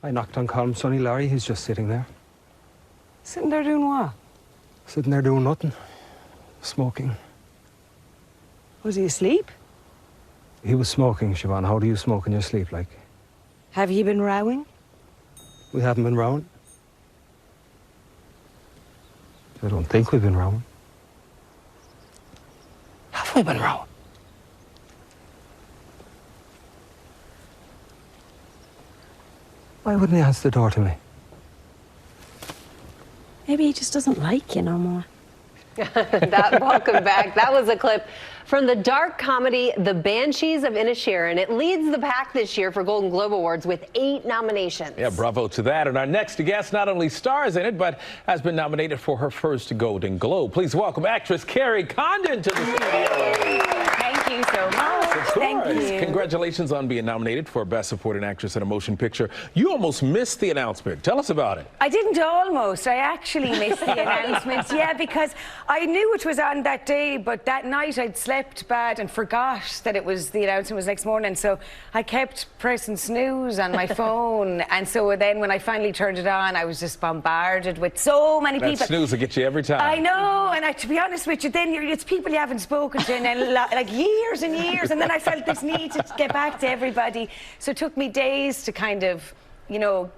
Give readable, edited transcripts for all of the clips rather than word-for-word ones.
I knocked on Colm's Sonny Larry, he's just sitting there. Sitting there doing what? Sitting there doing nothing. Smoking. Was he asleep? He was smoking, Siobhan. How do you smoke in your sleep, like? Have you been rowing? We haven't been rowing. I don't think we've been rowing. Have we been rowing? Why wouldn't he answer the door to me? Maybe he just doesn't like you no more. Welcome back. That was a clip from the dark comedy The Banshees of Inisherin. It leads the pack this year for Golden Globe Awards with 8 nominations. Yeah, bravo to that. And our next guest not only stars in it, but has been nominated for her first Golden Globe. Please welcome actress Kerry Condon to the studio. Thank you so much. Thank you. Congratulations on being nominated for Best Supporting Actress in a Motion Picture. You almost missed the announcement. Tell us about it. I didn't almost. I actually missed the announcement. Yeah, because I knew it was on that day, but that night I'd slept bad and forgot that the announcement was next morning. So I kept pressing snooze on my phone. And so then when I finally turned it on, I was just bombarded with so many people. That snooze will get you every time. I know. And to be honest with you, then it's people you haven't spoken to in like years and years. And then I felt this need to get back to everybody. So it took me days to kind of, you know,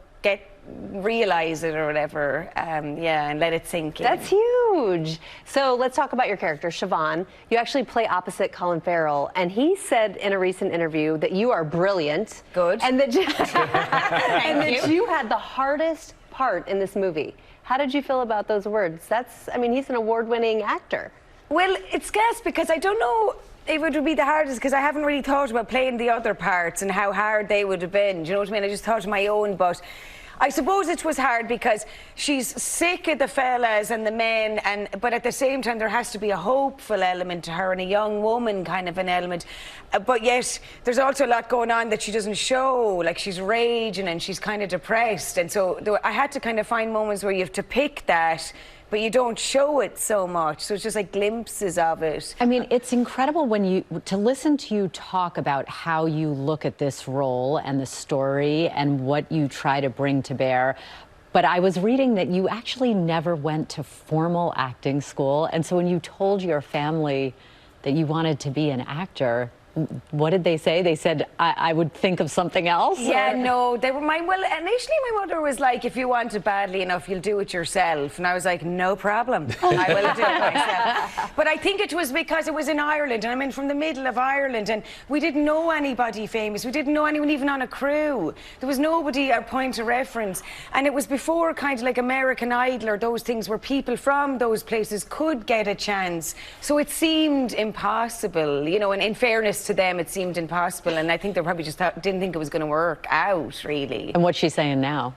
realize it or whatever, yeah, and let it sink in. That's huge. So let's talk about your character, Siobhan. You actually play opposite Colin Farrell, and he said in a recent interview that you are brilliant. Good. And that you had the hardest part in this movie. How did you feel about those words? I mean, he's an award-winning actor. Well, it's gas because I don't know if it would be the hardest because I haven't really thought about playing the other parts and how hard they would have been. Do you know what I mean? I just thought of my own, but I suppose it was hard because she's sick of the fellas and the men, but at the same time there has to be a hopeful element to her and a young woman kind of an element. But yet there's also a lot going on that she doesn't show, like she's raging and she's kind of depressed. And so I had to kind of find moments where you have to pick that, but you don't show it so much. So it's just like glimpses of it. I mean, it's incredible to listen to you talk about how you look at this role and the story and what you try to bring to bear. But I was reading that you actually never went to formal acting school. And so when you told your family that you wanted to be an actor, what did they say? They said, I would think of something else? Yeah, no, they were well, initially my mother was like, if you want it badly enough, you'll do it yourself. And I was like, no problem, I will do it myself. But I think it was because it was in Ireland, and I'm in from the middle of Ireland, and we didn't know anybody famous. We didn't know anyone even on a crew. There was nobody a point of reference. And it was before kind of like American Idol or those things where people from those places could get a chance. So it seemed impossible, you know, and in fairness to them, it seemed impossible, and I think they probably just didn't think it was going to work out, really. And what's she saying now?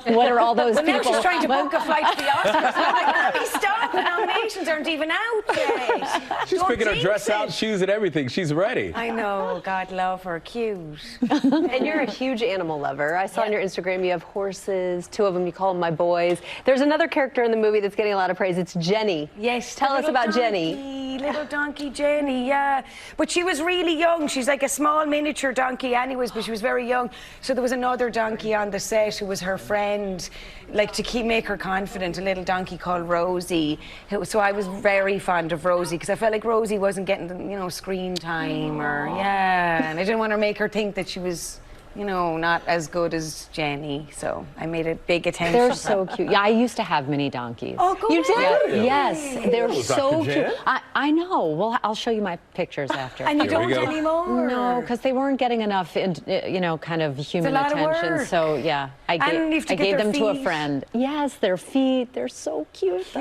What are all those people? Now she's trying to book a flight to the Oscars. I'm like, stop, the nominations aren't even out yet. She's picking her dress out, shoes and everything. She's ready. I know, God love her, cute. And you're a huge animal lover. I saw on your Instagram you have horses, 2 of them, you call them my boys. There's another character in the movie that's getting a lot of praise. It's Jenny. Yes. Tell us about Jenny. Little donkey Jenny, yeah. But she was really young. She's like a small miniature donkey anyways, but she was very young. So there was another donkey on the set who was her friend, like to make her confident, a little donkey called Rosie. So I was very fond of Rosie because I felt like Rosie wasn't getting the, you know, screen time or, yeah. And I didn't want to make her think that she was, you know, not as good as Jenny, so I made a big attention. They're so cute. Yeah, I used to have mini donkeys. Oh, good. You did? Yeah, yes, they're so Dr. cute. Jen? I know. Well, I'll show you my pictures after. And you Here we don't go. anymore? No, because they weren't getting enough, you know, kind of human lot of attention. work. So yeah, I And you have to get gave their them to a feet. friend. Yes, their feet. They're so cute. Cute.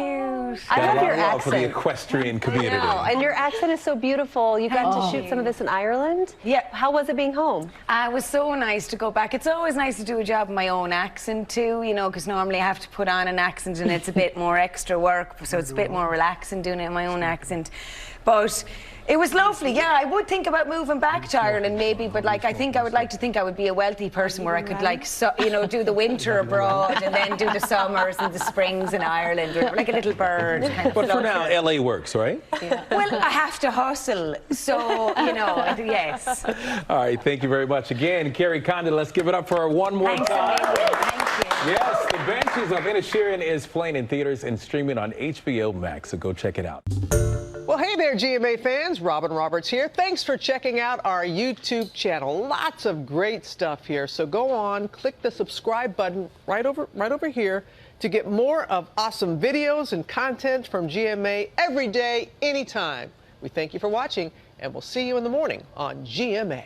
I Got a love lot your of love for the accent. equestrian community. And your accent is so beautiful. You got to shoot some of this in Ireland? Yeah. How was it being home? It was so nice to go back. It's always nice to do a job in my own accent too, you know, because normally I have to put on an accent and it's a bit more extra work, so it's a bit more relaxing doing it in my own accent. But It was lovely, yeah. I would think about moving back to Ireland maybe, but like I think I would like to think I would be a wealthy person where I could like, do the winter abroad and then do the summers and the springs in Ireland, or like a little bird. Kind of But for now, LA works, right? Yeah. Well, I have to hustle, so, yes. All right, thank you very much again. Kerry Condon, let's give it up for her one more Thanks time. a million. Thank you. Yes, The Banshees of Inisherin is playing in theaters and streaming on HBO Max, so go check it out. Well, hey there, GMA fans. Robin Roberts here. Thanks for checking out our YouTube channel. Lots of great stuff here. So go on, click the subscribe button right over here to get more of awesome videos and content from GMA every day, anytime. We thank you for watching, and we'll see you in the morning on GMA.